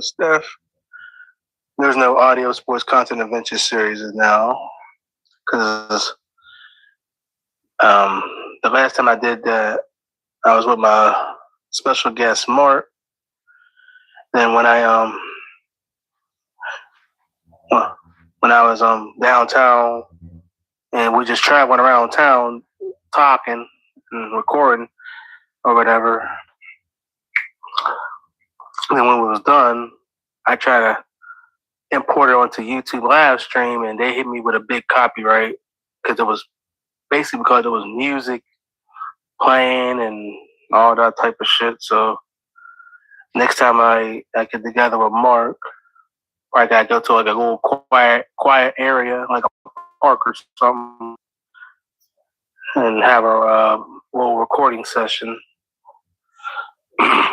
Steph. There's no audio sports content adventure series now because the last time I did that, I was with my special guest Mark. Then when I was downtown and we just traveling around town talking and recording or whatever. And then when we was done, I tried to import it onto YouTube live stream, and they hit me with a big copyright because it was music playing and all that type of shit. So next time I get together with Mark, I gotta go to like a little quiet area, like a park or something, and have a little recording session.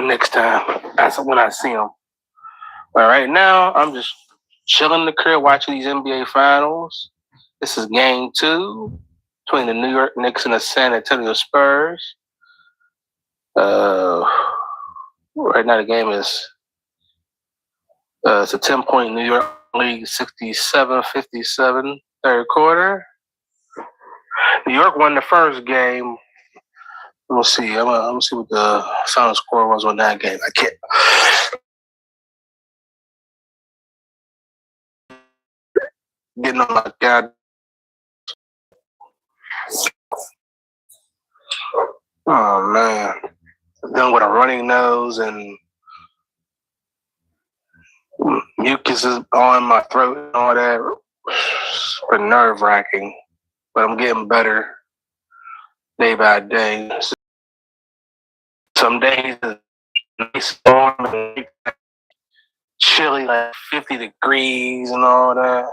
Next time, that's when I see him. But right now, I'm just chilling in the crib watching these NBA finals. This is game 2 between the New York Knicks and the San Antonio Spurs. Right now the game is it's a 10-point New York lead, 67-57 third quarter. New York won the first game. We'll see. I'm gonna see what the final score was on that game. I can't. Getting on my god. Oh man. Then with a running nose and mucus is on my throat and all that. It's been nerve wracking. But I'm getting better day by day. Some days it's nice warm and chilly, like 50 degrees and all that.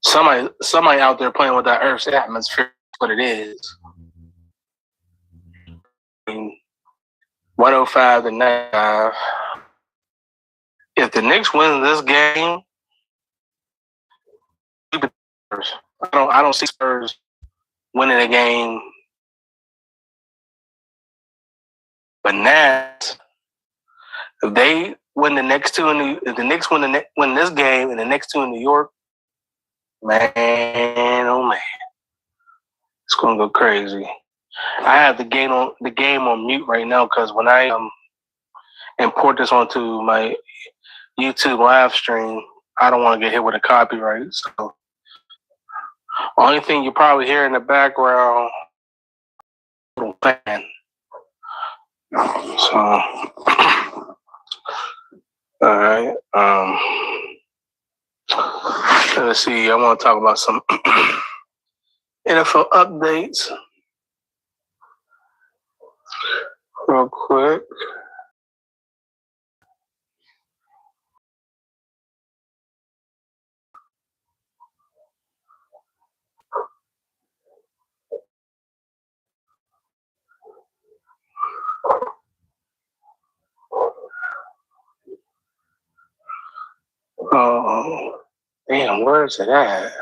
Somebody out there playing with that Earth's atmosphere. That's what it is. 105 to 95. If the Knicks win this game, I don't see Spurs winning a game. But Nats, if they win the next two if the Knicks win this game and the next two in New York, man, oh man, it's gonna go crazy. I have the game on mute right now because when I import this onto my YouTube live stream, I don't want to get hit with a copyright. So, only thing you probably hear in the background, fan. So, all right. Let's see. I want to talk about some NFL updates real quick. Oh, damn, where is it at?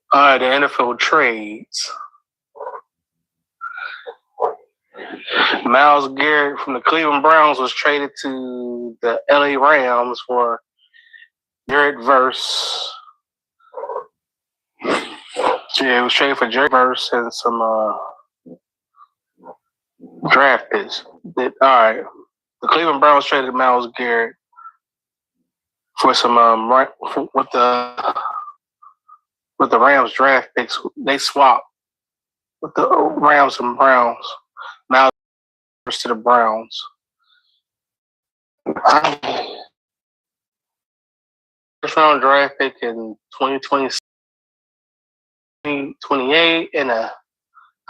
All right, the NFL trades. Myles Garrett from the Cleveland Browns was traded to the LA Rams for Jared Verse. Yeah, it was traded for Jared Verse and some draft picks. All right, the Cleveland Browns traded Myles Garrett for some with the Rams draft picks. They swapped with the Rams and Browns. Myles to the Browns. First round draft pick in 2020, 28, and I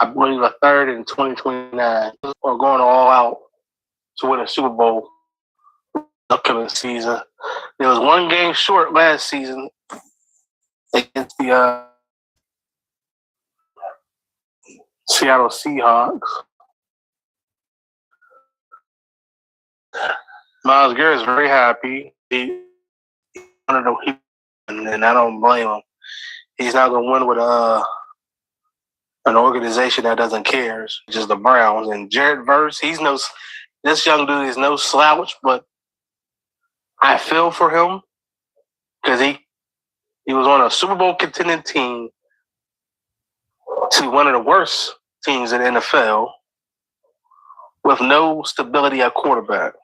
believe a third in 2029. Or going all out to win a Super Bowl upcoming season. There was one game short last season against the Seattle Seahawks. Myles Garrett's very happy. He wanted to, and I don't blame him. He's not going to win with an organization that doesn't care, just the Browns. And Jared Verse, this young dude is no slouch, but I feel for him because he was on a Super Bowl contending team to one of the worst teams in the NFL with no stability at quarterback.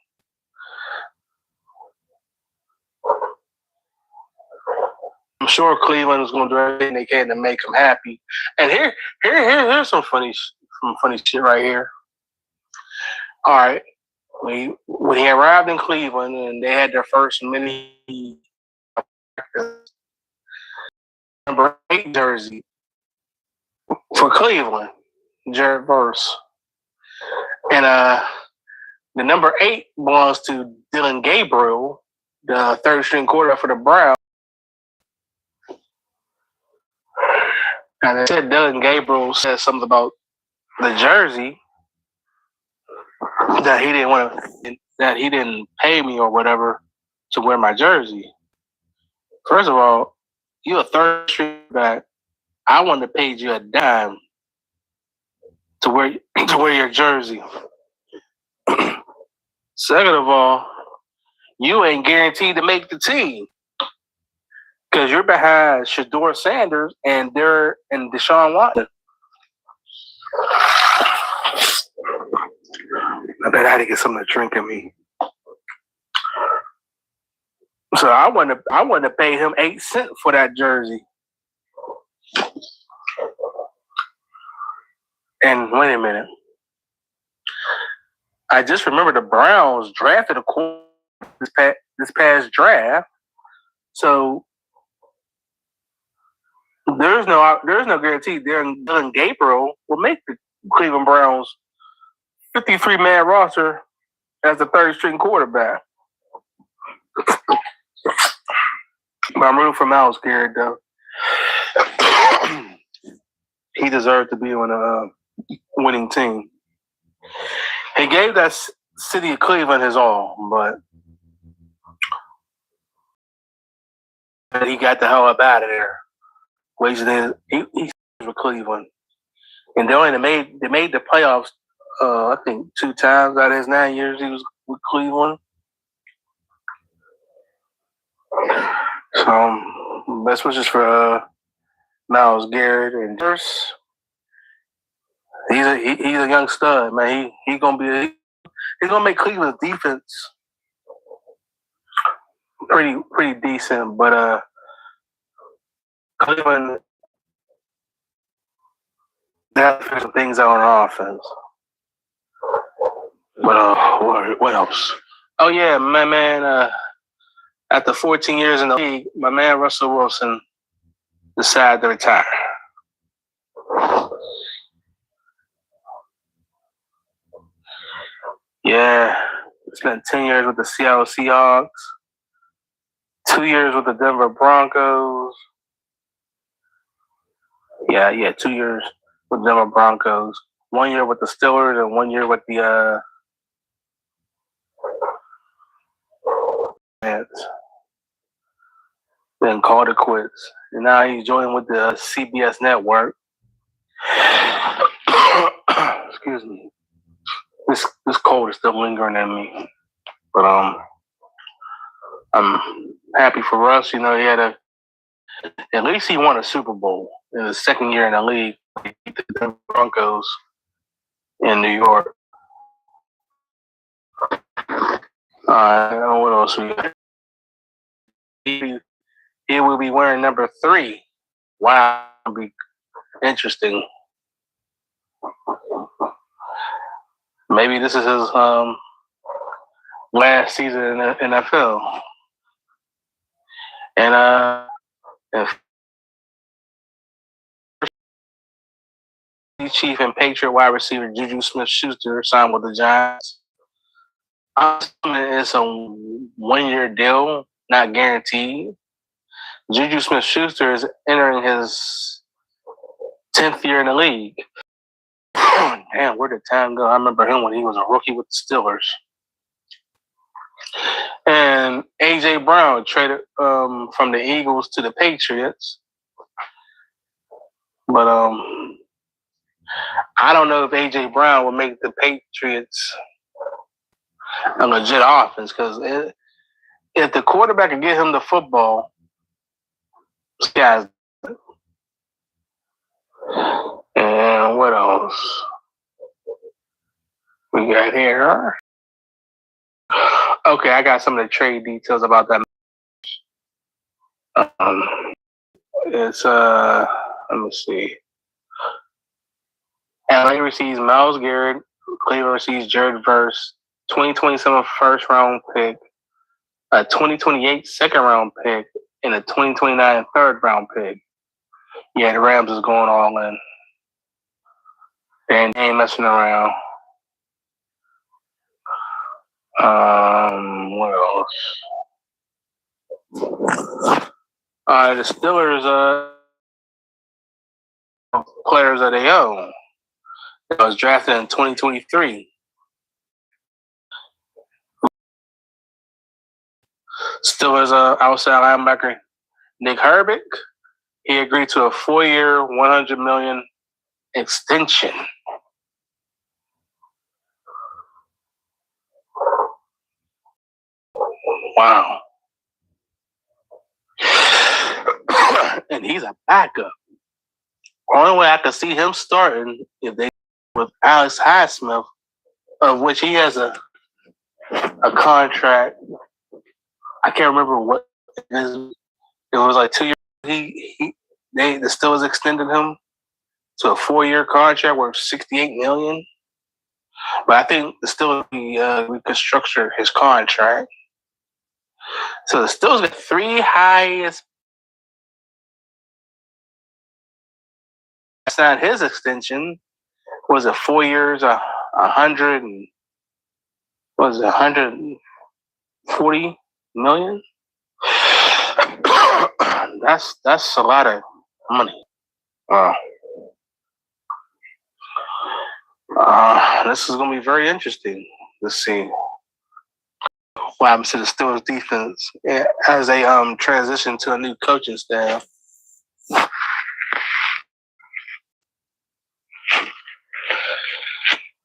I'm sure Cleveland is going to do everything they can to make him happy. And here's some funny shit right here. All right, when he arrived in Cleveland and they had their first mini number 8 jersey for Cleveland, Jared Verse, and the number 8 belongs to Dylan Gabriel, the third string quarterback for the Browns. And they said Dylan Gabriel said something about the jersey that he didn't pay me or whatever to wear my jersey. First of all, you're a third string back. I wouldn't have paid you a dime to wear your jersey. Second of all, you ain't guaranteed to make the team because you're behind Shedeur Sanders and Deshaun Watson. I bet I had to get something to drink in me. So I wouldn't have paid him 8 cents for that jersey. And wait a minute. I just remember the Browns drafted a quarterback this past draft. So there's no guarantee Dylan Gabriel will make the Cleveland Browns 53-man roster as the third string quarterback. But I'm rooting for Myles Garrett, though. He deserved to be on a winning team. He gave that city of Cleveland his all, but he got the hell up out of there. He for Cleveland, and they made the playoffs. I think 2 times out of his 9 years he was with Cleveland. So best wishes for Myles Garrett and he's a young stud, man. He's gonna make Cleveland's defense pretty decent, but Cleveland they have to figure some things out on offense. But what else? Oh yeah, my man. After 14 years in the league, my man Russell Wilson decided to retire. Yeah, spent 10 years with the Seattle Seahawks, 2 years with the Denver Broncos. Yeah, 2 years with the Denver Broncos. 1 year with the Steelers and 1 year with the then called it quits. And now he's joining with the CBS network. Excuse me. This cold is still lingering in me. But I'm happy for Russ. You know, at least he won a Super Bowl in his second year in the league. He beat the Denver Broncos in New York. What else we got? He will be wearing number 3. Wow, that'll be interesting. Maybe this is his last season in the NFL. And if Chief and Patriot wide receiver Juju Smith-Schuster signed with the Giants, it's a 1-year deal, not guaranteed. Juju Smith-Schuster is entering his 10th year in the league. damn, where did time go? I remember him when he was a rookie with the Steelers. And A.J. Brown traded from the Eagles to the Patriots. But I don't know if A.J. Brown will make the Patriots a legit offense, because if the quarterback can get him the football, this guy's. And what else we got here? Okay, I got some of the trade details about that. It's let me see. LA receives Myles Garrett. Cleveland receives Jared Verse. 2027 first round pick, a 2028 second round pick, and a 2029 third round pick. Yeah, the Rams is going all in. They ain't messing around. What else? The Steelers players that they own. That was drafted in 2023. Steelers outside linebacker Nick Herbig. He agreed to a 4-year, $100 million extension. Wow. And he's a backup. Only way I could see him starting if they with Alex Highsmith, of which he has a contract. I can't remember what it is. It was like 2 years. The Steelers extended him to a 4-year contract worth $68 million. But I think the Steelers reconstructed his contract. So the Steelers got 3 highest. Signed his extension. Was it 4 years? 140 million? That's a lot of money. This is going to be very interesting to see what happens to the Steelers defense as they transition to a new coaching staff.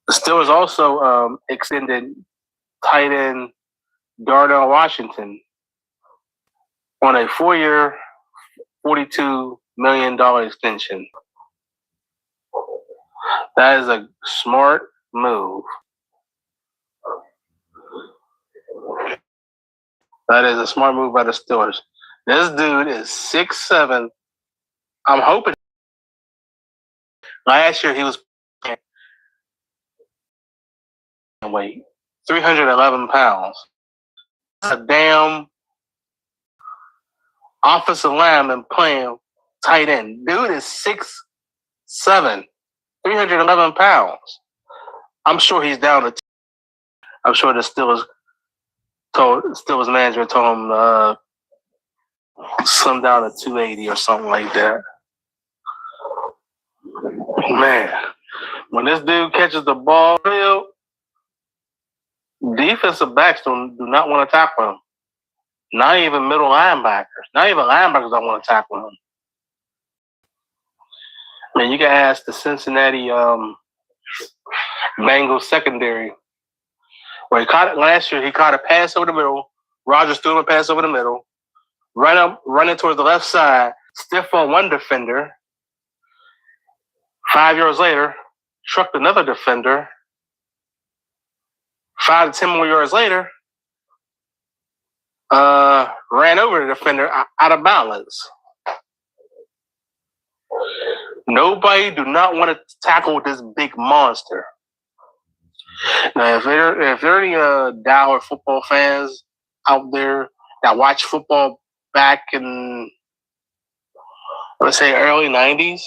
The Steelers also extended tight end Darnell Washington on a 4-year, $42 million extension. That is a smart move. That is a smart move by the Steelers. This dude is 6'7". I'm hoping. Last year he was weight 311 pounds. A damn offensive lineman playing tight end. Dude is 6'7", 311 pounds. I'm sure he's down to. I'm sure the Steelers management told him slim down to 280 or something like that. Man, when this dude catches the ball, defensive backs do not want to tackle him. Not even middle linebackers. Not even linebackers don't want to tackle him. Man, you can ask the Cincinnati Bengals secondary. Where he caught it last year, he caught a pass over the middle. Rodgers threw him a pass over the middle. Running towards the left side, stiff on one defender. 5 yards later, trucked another defender. 5 to 10 more yards later, ran over the defender out of balance. Nobody do not want to tackle this big monster. Now, if there are any dour football fans out there that watch football back in, let's say, early 90s,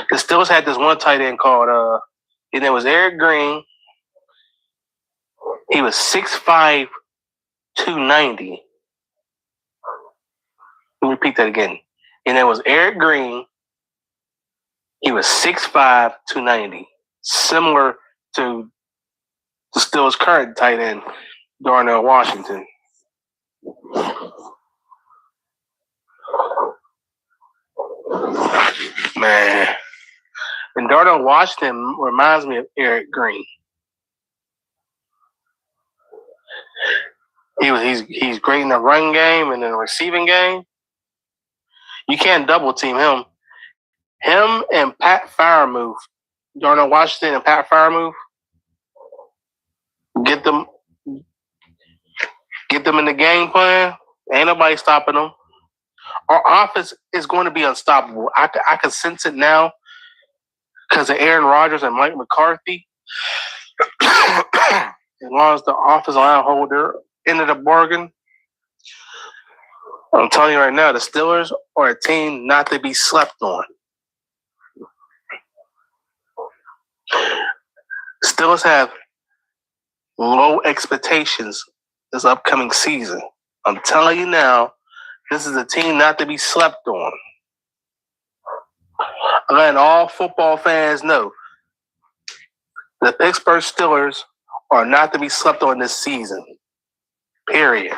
the Steelers had this one tight end called, his name was Eric Green. He was 6'5", 290. Let me repeat that again. His name was Eric Green. He was 6'5", 290. similar to the Steelers' current tight end, Darnell Washington. Man. And Darnell Washington reminds me of Eric Green. He's great in the run game and in the receiving game. You can't double team him. Him and Pat Freiermuth, Darnell Washington and Pat Freiermuth, get them in the game plan. Ain't nobody stopping them. Our offense is going to be unstoppable. I can sense it now because of Aaron Rodgers and Mike McCarthy. As long as the offensive line hold their end of the bargain, I'm telling you right now, the Steelers are a team not to be slept on. Steelers have low expectations this upcoming season. I'm telling you now, this is a team not to be slept on. I'm letting all football fans know the Pittsburgh Steelers are not to be slept on this season. Period.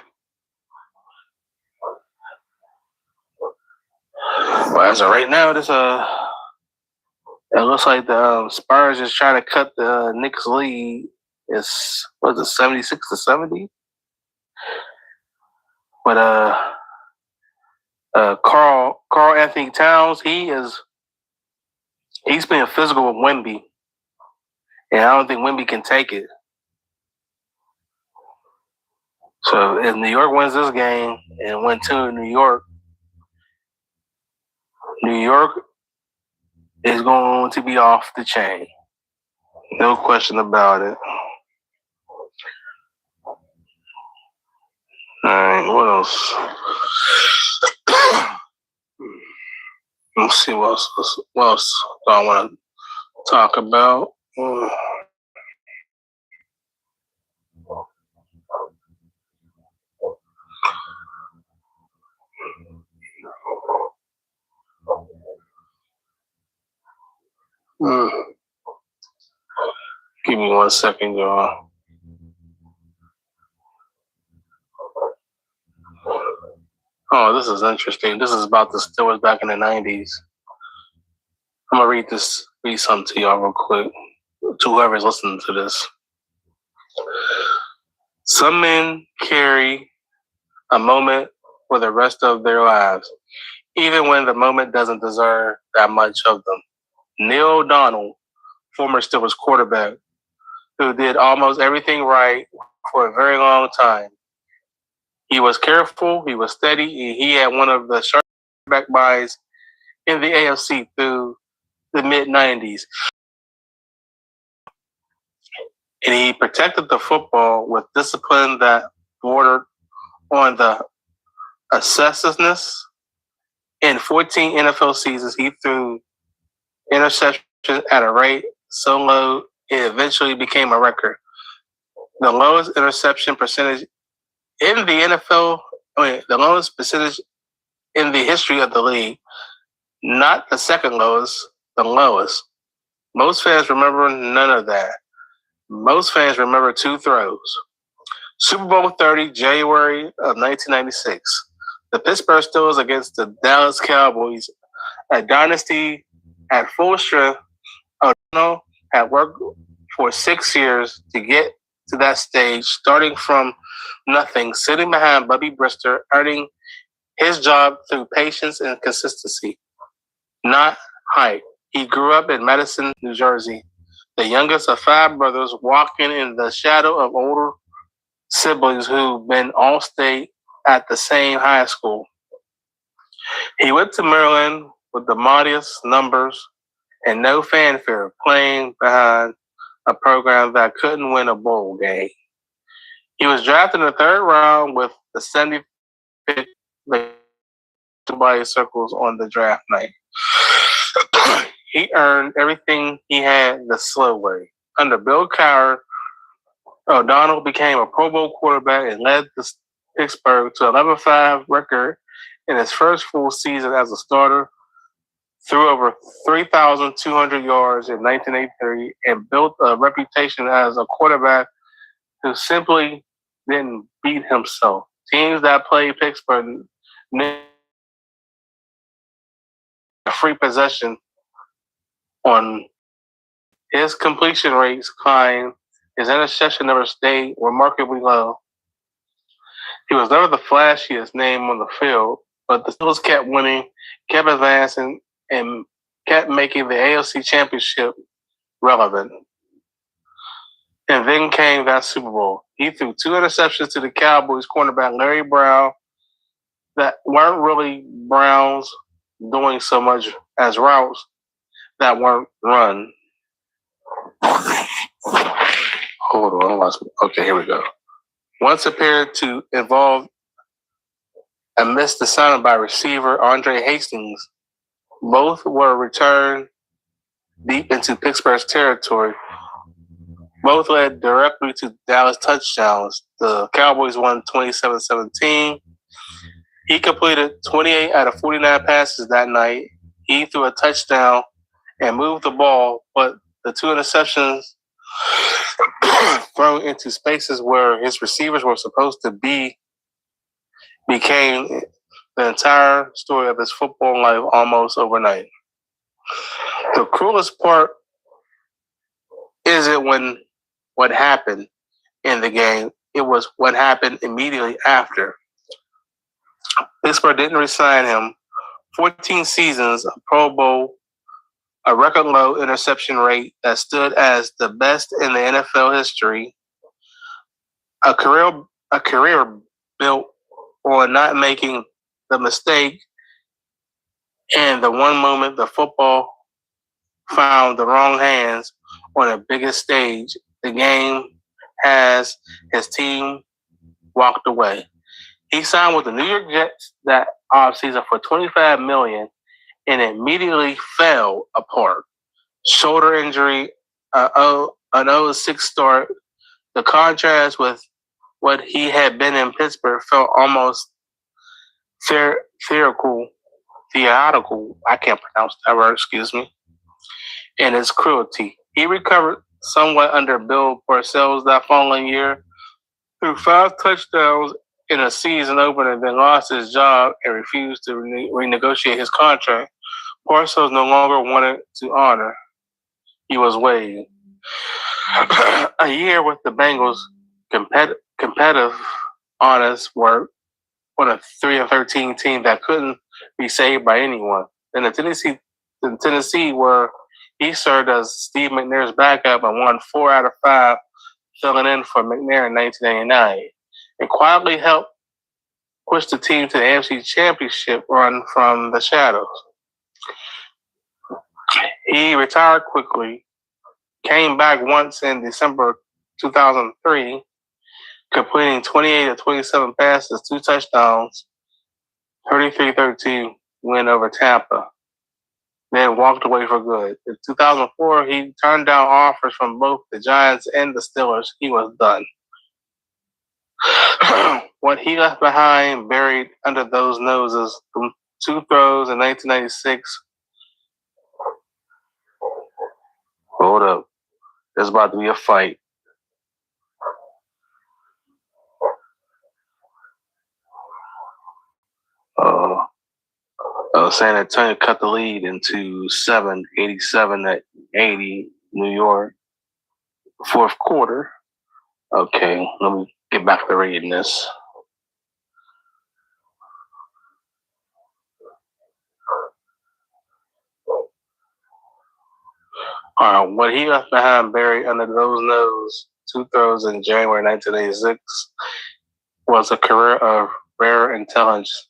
Well, as of right now, it looks like the Spurs is trying to cut the Knicks lead. It's 76-70. But Carl Anthony Towns, he's being physical with Wemby, and I don't think Wemby can take it. So if New York wins this game and win 2 in New York is going to be off the chain. No question about it. All right, what else? Let's see what else do I want to talk about. Give me 1 second, y'all. Oh, this is interesting. This is about the Steelers back in the 90s. I'm going to read something to y'all real quick, to whoever's listening to this. Some men carry a moment for the rest of their lives, even when the moment doesn't deserve that much of them. Neil O'Donnell, former Steelers quarterback, who did almost everything right for a very long time. He was careful, he was steady, and he had one of the sharpest quarterback minds in the AFC through the mid-90s. And he protected the football with discipline that bordered on the obsessiveness. In 14 NFL seasons, he threw interceptions at a rate so low it eventually became a record. The lowest interception percentage in the NFL, the lowest percentage in the history of the league. Not the second lowest, the lowest. Most fans remember none of that. Most fans remember 2 throws. Super Bowl 30, January of 1996. The Pittsburgh Steelers against the Dallas Cowboys. A dynasty at full strength. O'Donnell had worked for 6 years to get to that stage, starting from nothing, sitting behind Bubby Brister, earning his job through patience and consistency, not height. He grew up in Madison, New Jersey, the youngest of 5 brothers, walking in the shadow of older siblings who've been all state at the same high school. He went to Maryland with the modest numbers and no fanfare, playing behind a program that couldn't win a bowl game. He was drafted in the 3rd round with the 75th pick by circles on the draft night. He earned everything he had the slow way. Under Bill Cowher, O'Donnell became a Pro Bowl quarterback and led the Pittsburgh to an 11-5 record in his first full season as a starter. threw over 3,200 yards in 1983 and built a reputation as a quarterback who simply didn't beat himself. Teams that played Pittsburgh needed a free possession on his completion rates climbed. His interception numbers stayed remarkably low. He was never the flashiest name on the field, but the Steelers kept winning, kept advancing, and kept making the AFC Championship relevant. And then came that Super Bowl. He threw 2 interceptions to the Cowboys cornerback Larry Brown that weren't really Browns doing so much as routes that weren't run. Hold on, I lost me. Okay, here we go. Once appeared to involve a missed assignment by receiver Andre Hastings. Both were returned deep into Pittsburgh's territory. Both led directly to Dallas touchdowns. The Cowboys won 27-17. He completed 28 out of 49 passes that night. He threw a touchdown and moved the ball, but the 2 interceptions thrown into spaces where his receivers were supposed to be became the entire story of his football life almost overnight. The cruelest part isn't when what happened in the game. It was what happened immediately after. Pittsburgh didn't re-sign him. 14 seasons, a Pro Bowl, a record low interception rate that stood as the best in the NFL history, a career built on not making the mistake, and the one moment the football found the wrong hands on the biggest stage the game has, his team walked away. He signed with the New York Jets that offseason for $25 million and immediately fell apart. Shoulder injury, an 0-6 start. The contrast with what he had been in Pittsburgh felt almost theatrical. I can't pronounce that word, excuse me. And its cruelty. He recovered somewhat under Bill Parcells that following year, threw 5 touchdowns in a season opener, then lost his job and refused to renegotiate his contract. Parcells no longer wanted to honor. He was waived. A year with the Bengals, competitive, honest work on a 3-13 team that couldn't be saved by anyone. Then in Tennessee, where he served as Steve McNair's backup and won 4 out of 5, filling in for McNair in 1989, and quietly helped push the team to the AFC Championship run from the shadows. He retired quickly, came back once in December 2003, completing 28 of 27 passes, 2 touchdowns, 33-13 win over Tampa. Then walked away for good. In 2004, he turned down offers from both the Giants and the Steelers. He was done. What he left behind, buried under those noses, 2 throws in 1996. Hold up. There's about to be a fight. San Antonio cut the lead into 87-80, New York. 4th quarter. Okay, let me get back to reading this. All right, what he left behind buried under those noses, 2 throws in January 1986, was a career of rare intelligence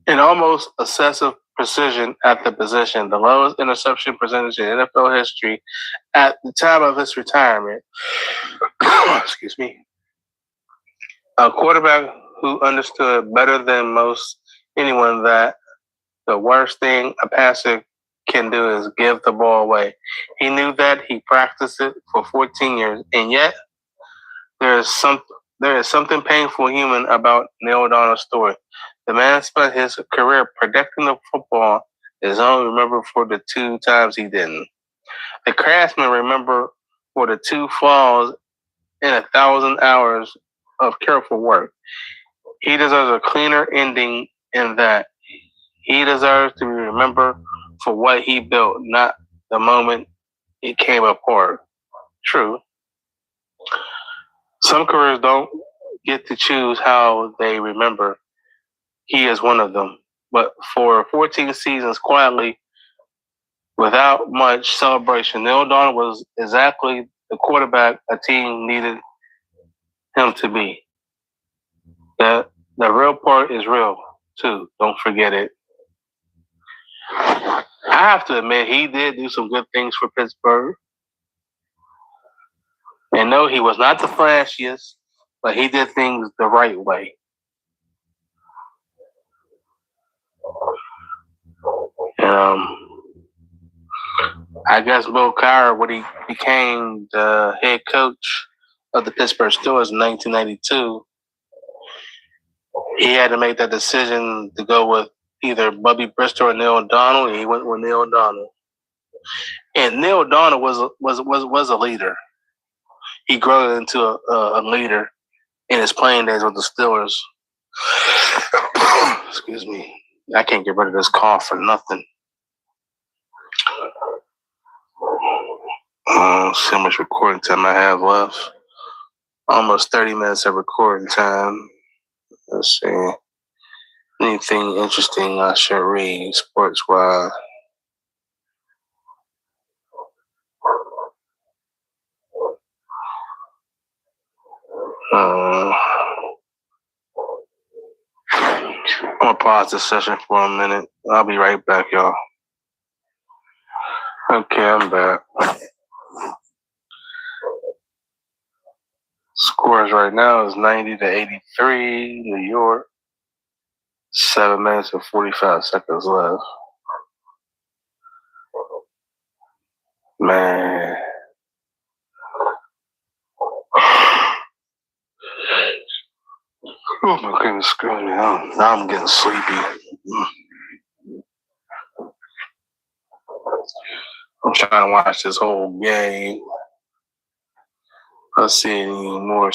and almost obsessive precision at the position, the lowest interception percentage in NFL history at the time of his retirement. Excuse me. A quarterback who understood better than most anyone that the worst thing a passer can do is give the ball away. He knew that. He practiced it for 14 years, and yet there is something painful human about Neil O'Donnell's story. The man spent his career protecting the football. Is only remembered for the 2 times he didn't. The craftsman remembered for the 2 falls and 1,000 hours of careful work. He deserves a cleaner ending in that he deserves to be remembered for what he built, not the moment it came apart. True. Some careers don't get to choose how they remember. He is one of them. But for 14 seasons quietly, without much celebration, Neil O'Donnell was exactly the quarterback a team needed him to be. The real part is real, too. Don't forget it. I have to admit, he did do some good things for Pittsburgh. And no, he was not the flashiest, but he did things the right way. I guess Bill Cowher, when he became the head coach of the Pittsburgh Steelers in 1992, he had to make that decision to go with either Bubby Brister or Neil O'Donnell, and he went with Neil O'Donnell. And Neil O'Donnell was a leader. He grew into a leader in his playing days with the Steelers. Excuse me. I can't get rid of this cough for nothing. See how much recording time I have left. Almost 30 minutes of recording time. Let's see. Anything interesting I should read sports-wise? I'm going to pause this session for a minute. I'll be right back, y'all. Okay, I'm back. Scores right now is 90-83, New York. 7 minutes and 45 seconds left. Man. Oh my goodness, excuse me. Now I'm getting sleepy. I'm trying to watch this whole game. Let's see any more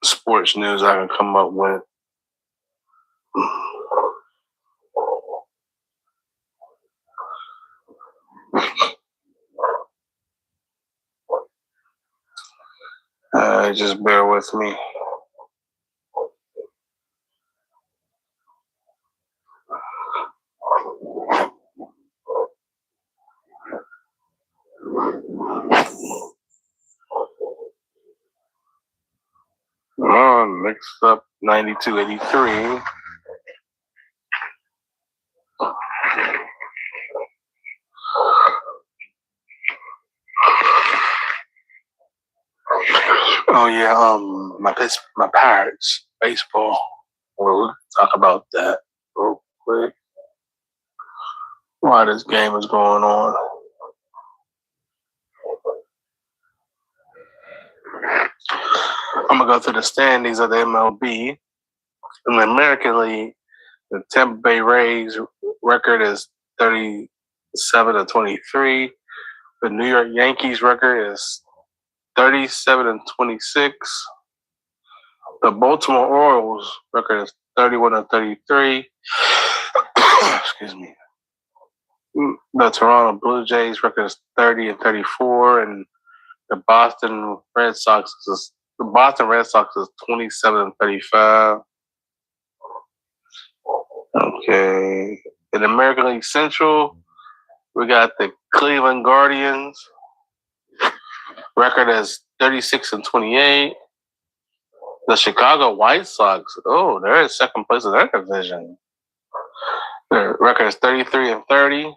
sports news I can come up with. Just bear with me. Next up, 92-83. Oh yeah, my Pirates baseball. We'll talk about that real quick. While this game is going on. I'm gonna go through the standings of the MLB. In the American League, the Tampa Bay Rays record is 37-23. The New York Yankees record is 37-26. The Baltimore Orioles record is 31-33. Excuse me. The Toronto Blue Jays record is 30-34, and the Boston Red Sox is 27-35. Okay. In the American League Central, we got the Cleveland Guardians. Record is 36-28. The Chicago White Sox, they're in second place in their division. Their record is 33-30.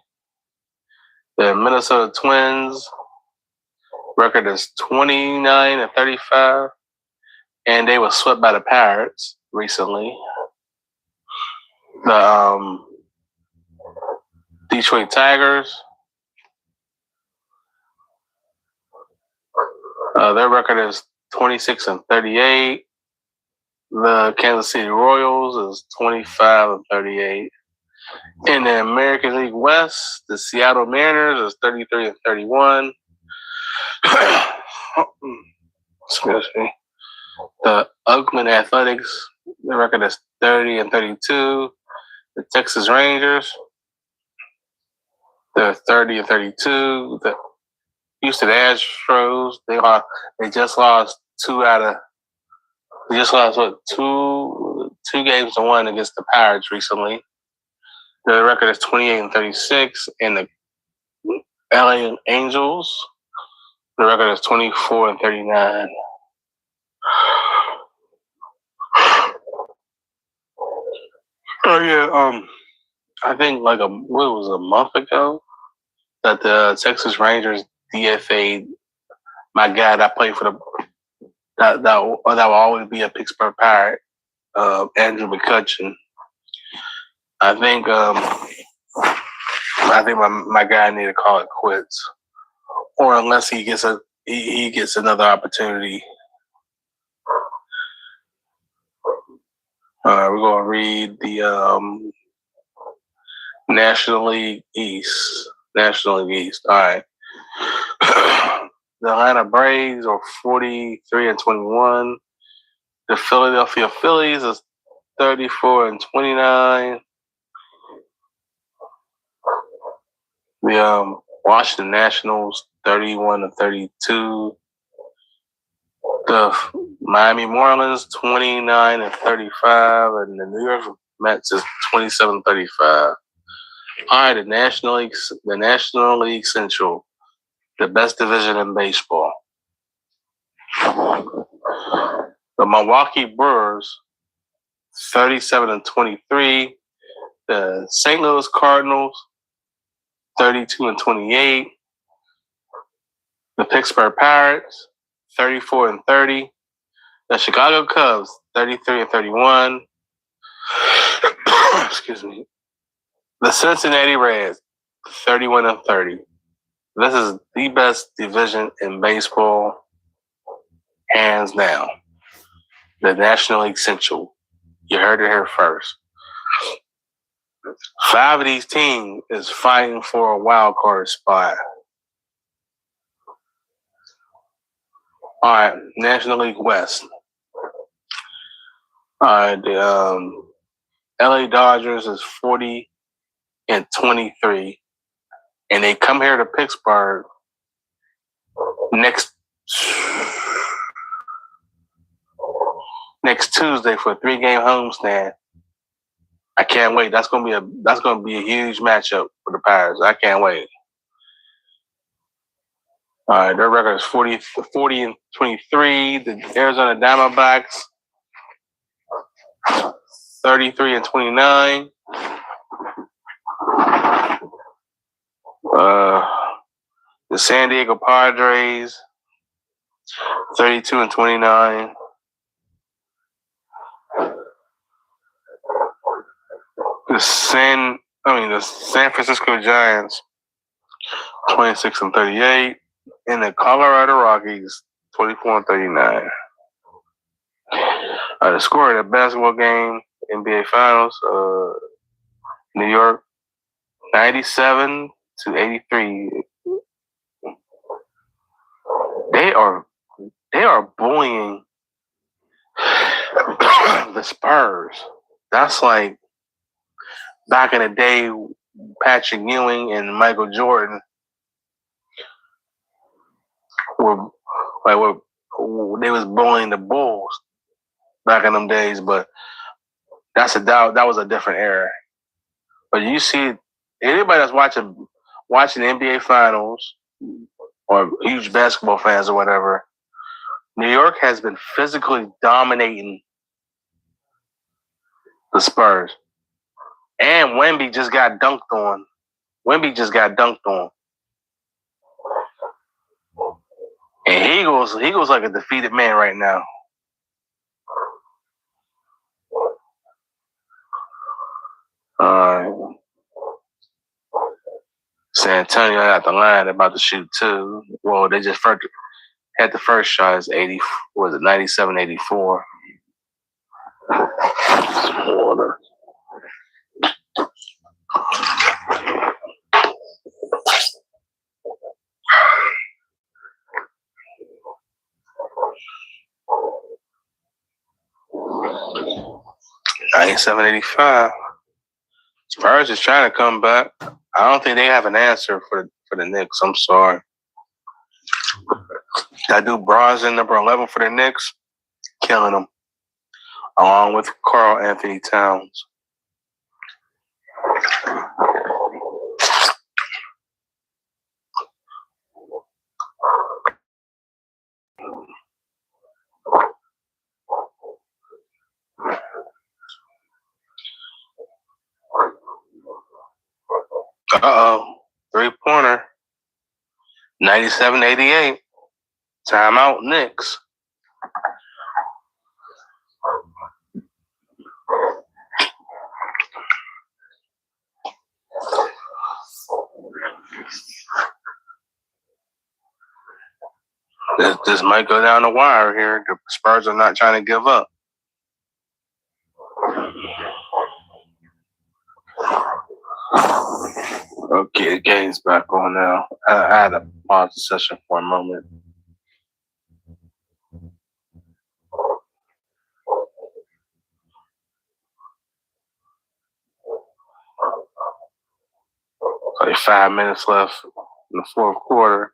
The Minnesota Twins record is 29-35. And they were swept by the Pirates recently. The Detroit Tigers, their record is 26-38. The Kansas City Royals is 25-38. In the American League West, the Seattle Mariners is 33-31. Excuse me. The Oakland Athletics, the record is 30-32. The Texas Rangers, they're 30-32. The Houston Astros, they just lost two games to one against the Pirates recently. The record is 28-36, and the LA Angels, the record is 24-39. Oh yeah, I think like a month ago that the Texas Rangers DFA'd my guy that played for that will always be a Pittsburgh Pirate, Andrew McCutchen. I think my guy need to call it quits, or unless he gets another opportunity. We're gonna read the National League East. All right. The Atlanta Braves are 43-21. The Philadelphia Phillies is 34-29. The Washington Nationals 31-32. The Miami Marlins 29-35, and the New York Mets is 27-35. All right, the National League Central, the best division in baseball. The Milwaukee Brewers 37-23. The St. Louis Cardinals 32-28. The Pittsburgh Pirates 34-30. The Chicago Cubs 33-31. Excuse me. The Cincinnati Reds 31-30. This is the best division in baseball, hands down. The National League Central. You heard it here first. 5 of these teams is fighting for a wild card spot. All right, National League West. All right, the LA Dodgers is 40-23, and they come here to Pittsburgh next Tuesday for a 3-game homestand. I can't wait. That's gonna be a huge matchup for the Pirates. I can't wait. All right, their record is 40-23. The Arizona Diamondbacks 33-29. The San Diego Padres 32-29. The San Francisco Giants 26-38. And the Colorado Rockies 24-39. The score of the basketball game, NBA Finals, New York 97-83. They are bullying the Spurs. That's like back in the day, Patrick Ewing and Michael Jordan they was bullying the Bulls back in them days, but that was a different era. But you see, anybody that's watching the NBA Finals or huge basketball fans or whatever, New York has been physically dominating the Spurs. And Wemby just got dunked on. And he goes like a defeated man right now. San Antonio at the line, about to shoot 2. Well, they just had the first shot. It's 97-84. Water. $97.85. Spurs is trying to come back. I don't think they have an answer for the Knicks. I'm sorry. That dude Brogdon, number 11 for the Knicks, killing them, along with Karl Anthony Towns. Uh-oh. Three-pointer. 97-88. Timeout, Knicks. This might go down the wire here. The Spurs are not trying to give up. Okay, the game's back on now. I had to pause the session for a moment. Like 5 minutes left in the fourth quarter.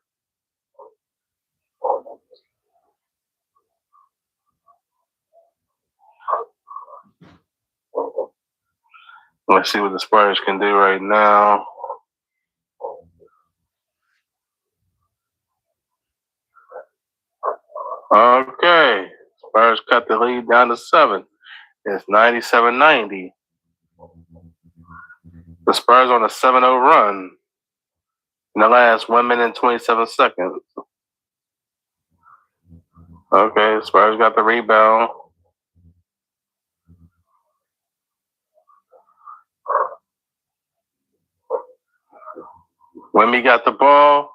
Let's see what the Spurs can do right now. Okay. Spurs cut the lead down to 7. It's 97-90. The Spurs on a 7-0 run in the last 1 minute and 27 seconds. Okay, Spurs got the rebound. Wemby got the ball.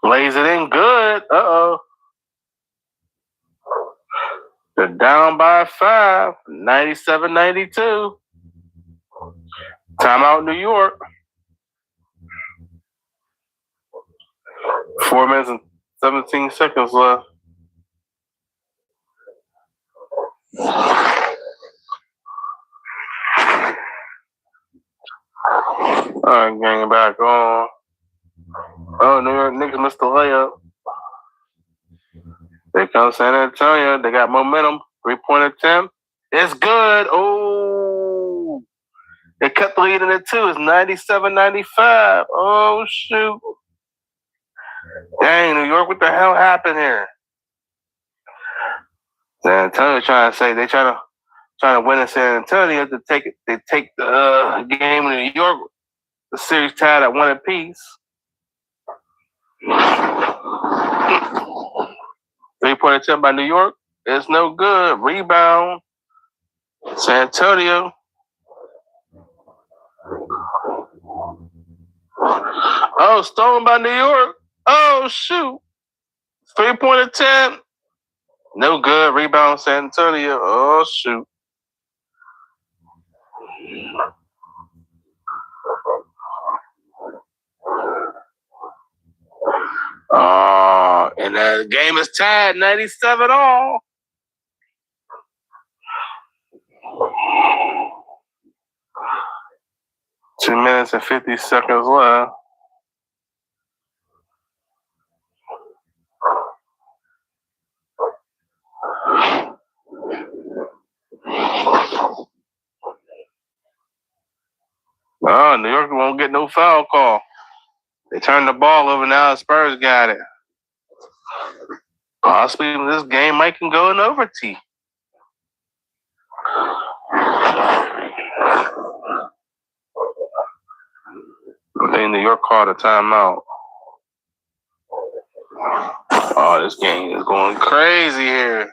Lays it in good. Uh-oh. They're down by 5. 97-92. Timeout, New York. 4 minutes and 17 seconds left. All right, getting back on. Oh, New York Knicks missed the layup. There comes San Antonio. They got momentum. 3-point attempt. It's good. Oh. They cut the lead in it too. It's 97-95. Oh, shoot. Dang, New York, what the hell happened here? San Antonio trying to say they trying to win in San Antonio to take it. They take the game in New York. The series tied at 1 apiece. 3-point attempt by New York. It's no good. Rebound. San Antonio. Oh, stolen by New York. Oh, shoot. 3-point attempt. No good. Rebound, San Antonio. Oh, shoot. And the game is tied 97 all. Two minutes and 50 seconds left. Oh, New York won't get no foul call. They turned the ball over now. The Spurs got it. Possibly this game might can go in overtime. I think New York called a timeout. Oh, this game is going crazy here.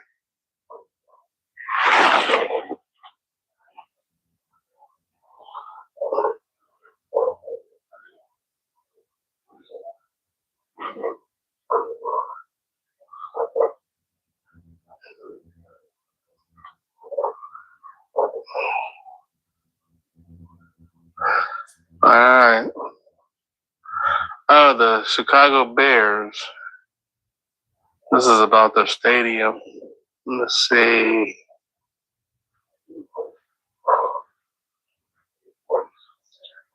right. Oh, the Chicago Bears. This is about their stadium. Let's see.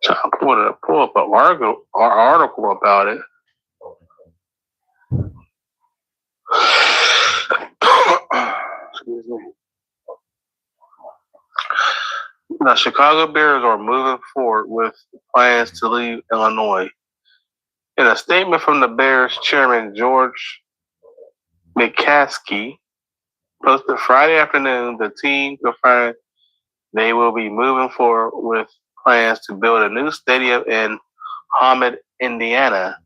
So I'll pull up an article about it. Excuse me. The Chicago Bears are moving forward with plans to leave Illinois. In a statement from the Bears chairman George McCaskey, posted Friday afternoon, the team confirmed they will be moving forward with plans to build a new stadium in Hammond, Indiana,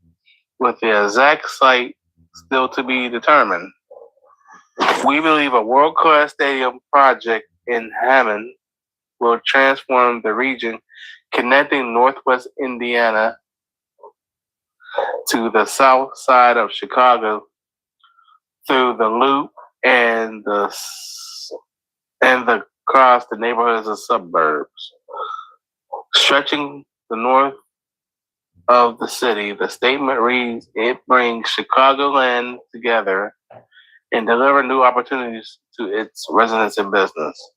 with the exact site still to be determined. We believe a world-class stadium project in Hammond will transform the region, connecting Northwest Indiana to the south side of Chicago through the Loop and across the neighborhoods and suburbs. Stretching the north of the city, the statement reads, it brings Chicagoland together and deliver new opportunities to its residents and business.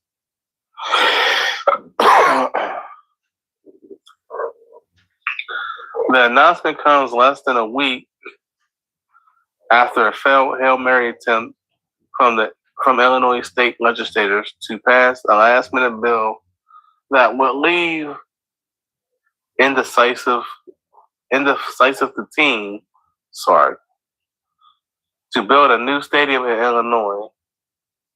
The announcement comes less than a week after a failed Hail Mary attempt from Illinois state legislators to pass a last-minute bill that would leave indecisive the team, to build a new stadium in Illinois.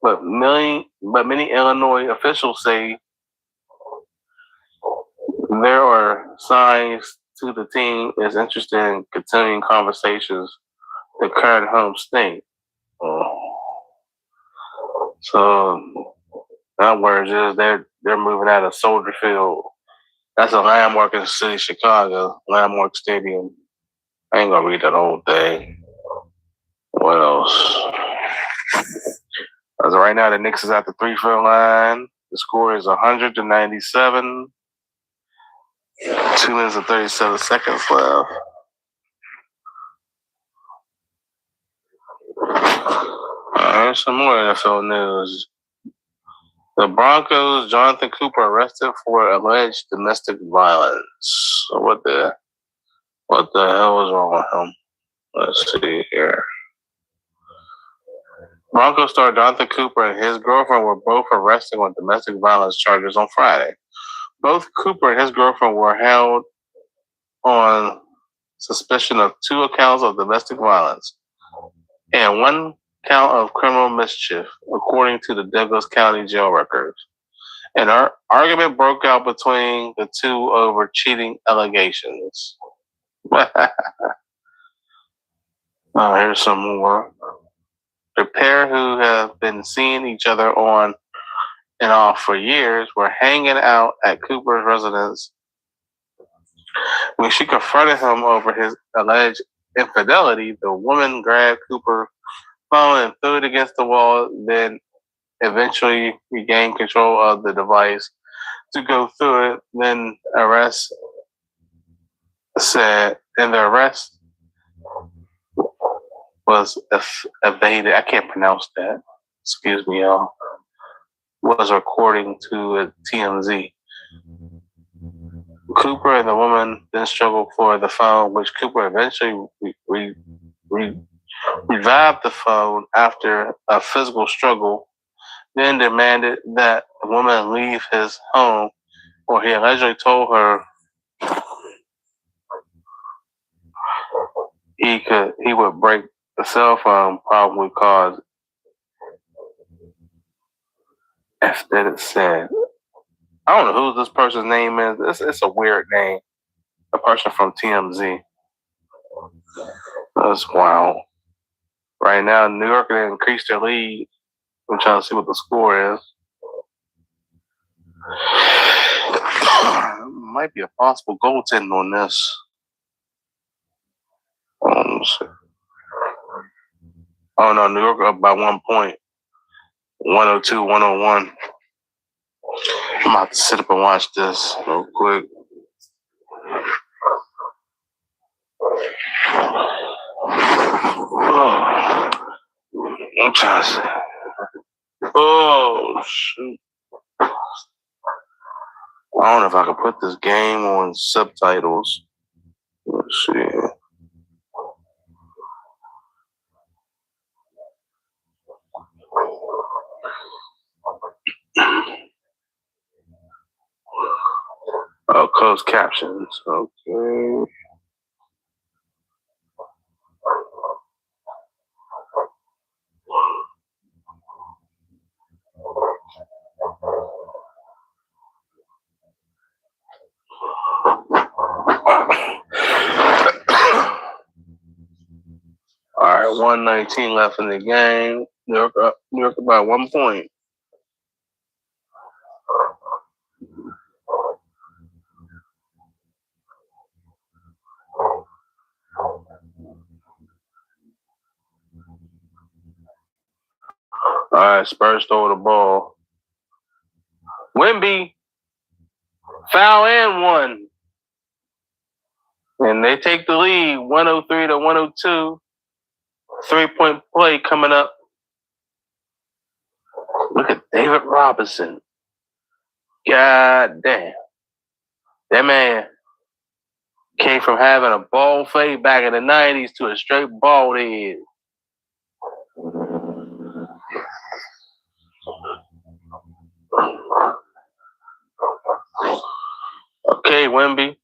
But many Illinois officials say there are signs to the team is interested in continuing conversations with the current home state. So, in other words, is they're moving out of Soldier Field. That's a landmark in the city of Chicago, landmark stadium. I ain't gonna read that whole thing. What else? As of right now, the Knicks is at the 3-field line. The score is 100-97. 2 minutes and 37 seconds left. Here's some more NFL news. The Broncos, Jonathan Cooper arrested for alleged domestic violence. So what the hell is wrong with him? Let's see here. Broncos star Jonathan Cooper and his girlfriend were both arrested on domestic violence charges on Friday. Both Cooper and his girlfriend were held on suspicion of 2 accounts of domestic violence and 1 count of criminal mischief, according to the Douglas County jail records. An argument broke out between the two over cheating allegations. Here's some more. The pair, who have been seeing each other on and off for years, were hanging out at Cooper's residence when she confronted him over his alleged infidelity. The woman grabbed Cooper's phone and threw it against the wall, then eventually regained control of the device to go through it. Then the arrest was evaded. I can't pronounce that. Excuse me, y'all. Was according to TMZ. Cooper and the woman then struggled for the phone, which Cooper eventually revived the phone after a physical struggle, then demanded that the woman leave his home, or he allegedly told her he would break the cell phone, probably cause aesthetic said. I don't know who this person's name is. It's a weird name. A person from TMZ. That's wild. Right now, New York has increased their lead. I'm trying to see what the score is. Might be a possible goaltending on this. Oh no, New York up by 1 point. 102-101. I'm about to sit up and watch this real quick. I'm trying to say. Oh, shoot. I don't know if I can put this game on subtitles. Let's see. Oh, closed captions. Okay. All right, 1:19 left in the game. New York about 1 point. All right, Spurs throw the ball. Wemby, foul and 1. And they take the lead, 103 to 102. 3-point play coming up. Look at David Robinson. God damn. That man came from having a bald fade back in the 90s to a straight bald head. Okay, Wemby.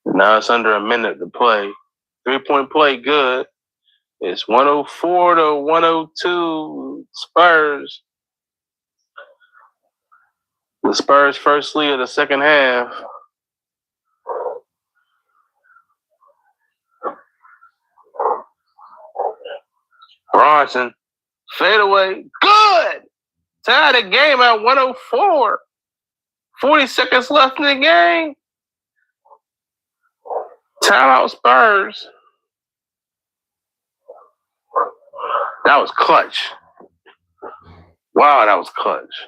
Now it's under a minute to play. 3-point play, good. It's 104 to 102 Spurs. The Spurs' first lead of the second half. Bronson, fade away, good. Tie the game at 104. 40 seconds left in the game. Timeout Spurs. That was clutch. Wow, that was clutch.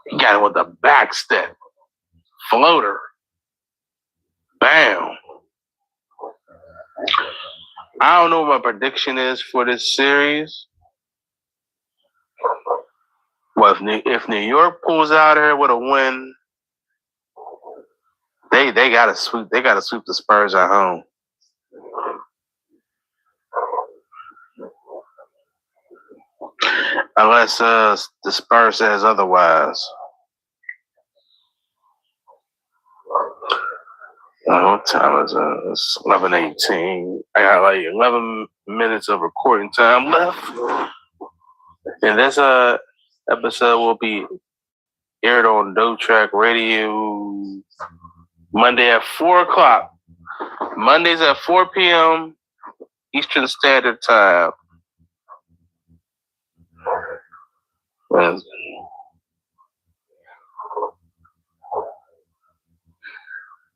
He got it with the back step. Floater. Bam. I don't know what my prediction is for this series. Well, if New York pulls out here with a win, they gotta sweep. They gotta sweep the Spurs at home. Unless the Spurs says otherwise. What time is it? It's 11:18. I got like 11 minutes of recording time left. And this episode will be aired on Dope Track Radio Monday at 4 o'clock. Mondays at 4 p.m. Eastern Standard Time.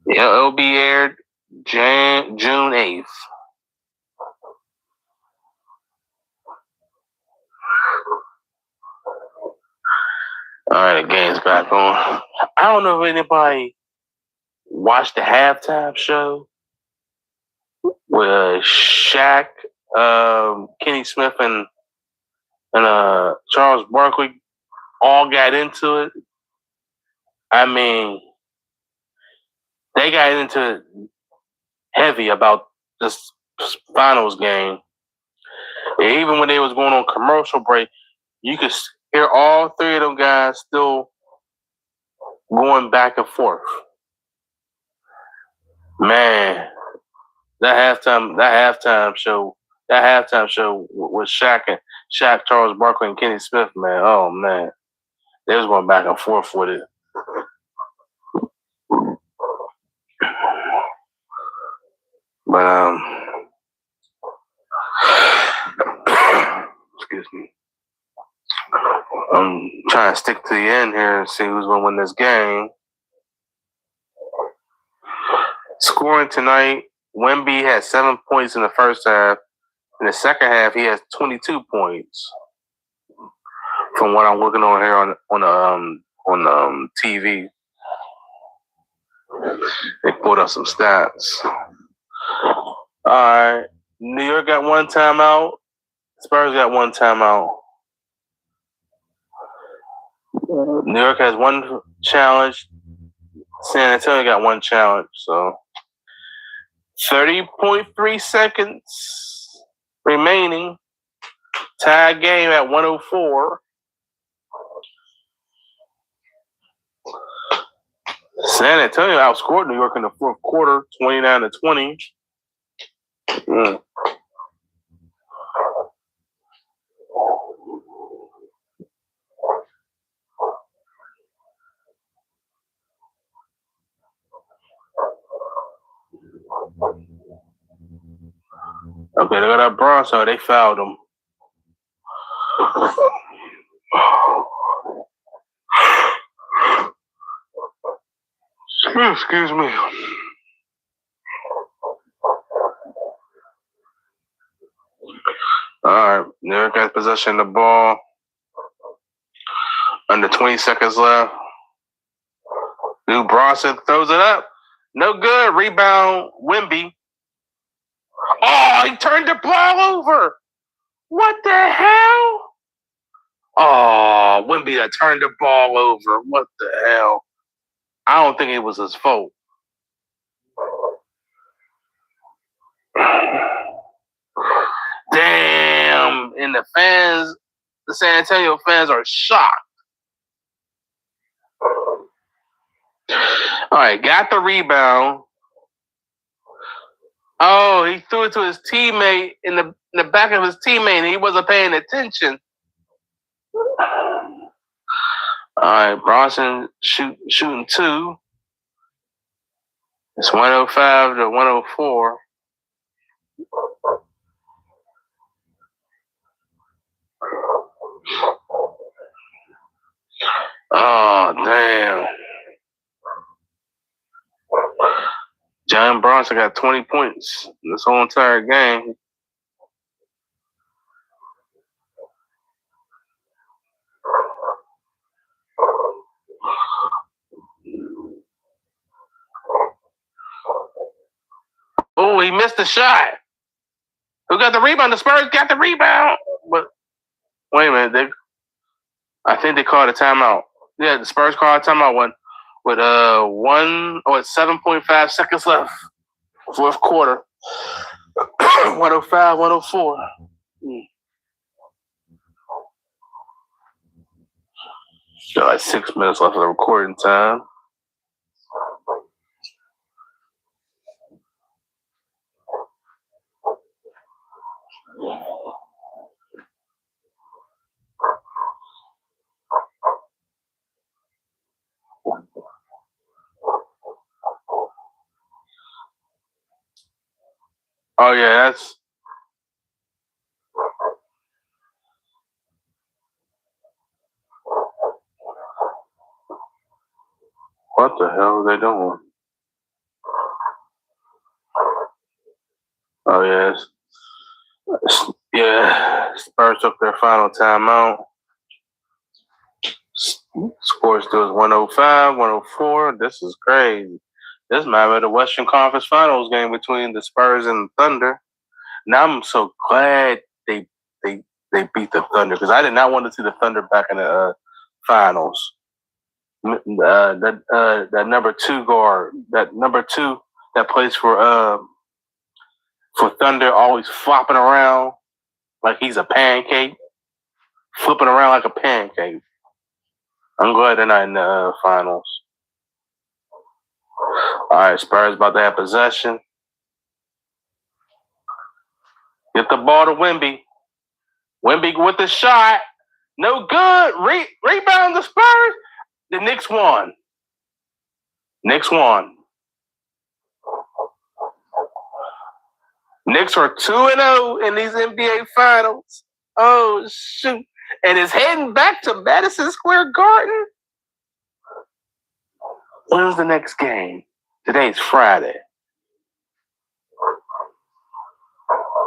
Yeah, it'll be aired June 8th. All right, the game's back on. I don't know if anybody watched the halftime show with Shaq, Kenny Smith, and Charles Barkley all got into it. I mean, they got into it heavy about this finals game. And even when they was going on commercial break, you could hear all three of them guys still going back and forth. Man, that halftime show with Shaq, Charles Barkley, and Kenny Smith, man. Oh man, they was going back and forth with it. But excuse me. I'm trying to stick to the end here and see who's going to win this game. Scoring tonight, Wemby had 7 points in the first half. In the second half, he has 22 points. From what I'm looking on here on on TV. They pulled up some stats. All right, New York got one timeout. Spurs got one timeout. New York has one challenge. San Antonio got one challenge. So 30.3 seconds remaining. Tie game at 104. San Antonio outscored New York in the fourth quarter, 29-20. Okay, they got that Bronson. They fouled him. Excuse me. All right, New York has possession of the ball. Under 20 seconds left. New Bronson throws it up. No good. Rebound, Wemby. Oh, he turned the ball over. What the hell? Oh, Wemby that turned the ball over. What the hell? I don't think it was his fault. Damn. And the fans, the San Antonio fans are shocked. All right, got the rebound. Oh, he threw it to his teammate in the back of his teammate, and he wasn't paying attention. All right, Bronson shooting two. It's 105-104. Oh, damn. John Bronson got 20 points in this whole entire game. Oh, he missed the shot. Who got the rebound? The Spurs got the rebound. But wait a minute, I think they called a timeout. Yeah, the Spurs called a timeout with 7.5 seconds left. Fourth quarter. 105-104. Got like 6 minutes left of the recording time. Oh yeah, that's what the hell are they doing? Oh yes, yeah. Spurs took their final timeout. Score still is 105-104. This is crazy. This might be the Western Conference Finals game between the Spurs and the Thunder. Now I'm so glad they beat the Thunder because I did not want to see the Thunder back in the finals. That number two guard, that number two that plays for Thunder, always flopping around like he's a pancake, flipping around like a pancake. I'm glad they're not in the finals. All right, Spurs about to have possession. Get the ball to Wemby. Wemby with the shot. No good. Rebound the Spurs. The Knicks won. Knicks won. Knicks are 2-0 in these NBA finals. Oh, shoot. And is heading back to Madison Square Garden. When's the next game? Today's Friday.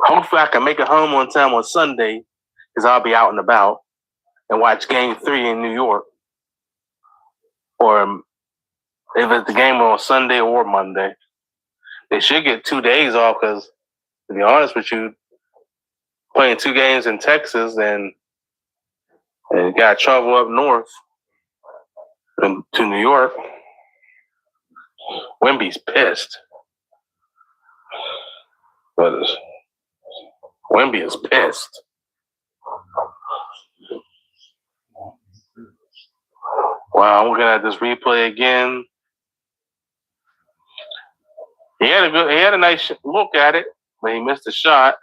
Hopefully I can make it home on time on Sunday because I'll be out and about and watch Game 3 in New York. or if it's the game on Sunday or Monday. They should get 2 days off because, to be honest with you, playing 2 games in Texas and got to travel up north to New York. Wemby's pissed. But Wemby is pissed. Wow, I'm looking at this replay again. He had a nice look at it, but he missed a shot.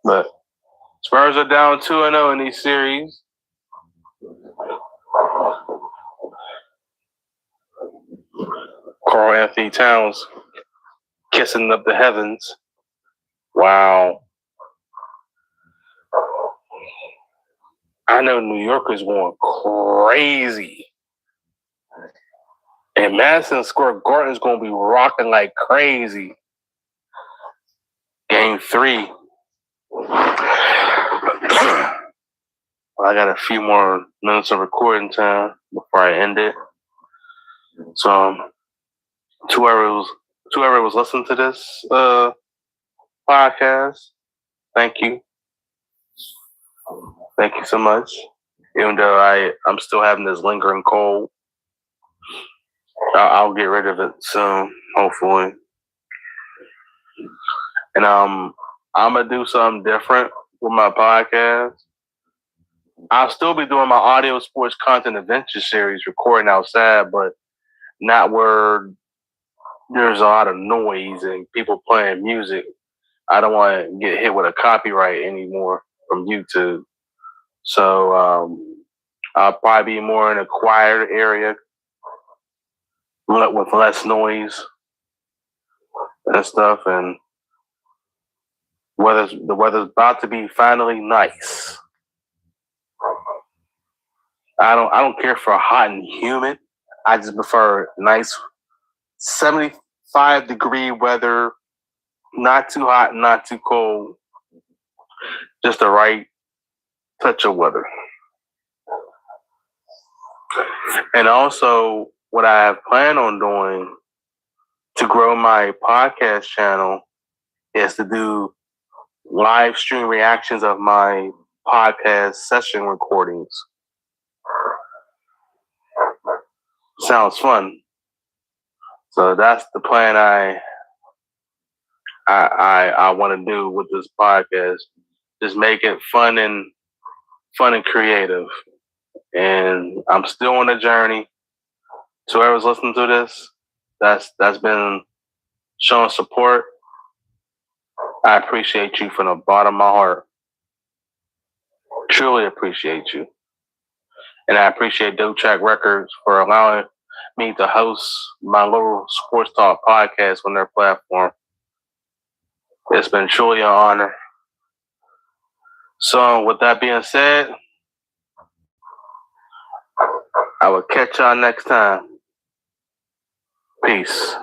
But Spurs are down 2-0 in these series. Karl-Anthony Towns kissing up the heavens. Wow. I know New York is going crazy. And Madison Square Garden is going to be rocking like crazy. Game 3. I got a few more minutes of recording time before I end it. So, to whoever was listening to this podcast, thank you. Thank you so much. Even though I'm still having this lingering cold, I'll get rid of it soon, hopefully. And I'm gonna do something different with my podcast. I'll still be doing my audio sports content adventure series, recording outside, but not where there's a lot of noise and people playing music. I don't want to get hit with a copyright anymore from YouTube. So I'll probably be more in a quieter area with less noise and stuff. And the weather's about to be finally nice. I don't care for hot and humid. I just prefer nice 75-degree weather, not too hot, not too cold, just the right touch of weather. And also, what I have planned on doing to grow my podcast channel is to do live stream reactions of my podcast session recordings. Sounds fun. So that's the plan I want to do with this podcast. Just make it fun and creative. And I'm still on the journey. To whoever's listening to this, that's been showing support. I appreciate you from the bottom of my heart. Truly appreciate you. And I appreciate Dope Track Records for allowing me to host my little sports talk podcast on their platform. It's been truly an honor. So with that being said, I will catch y'all next time. Peace.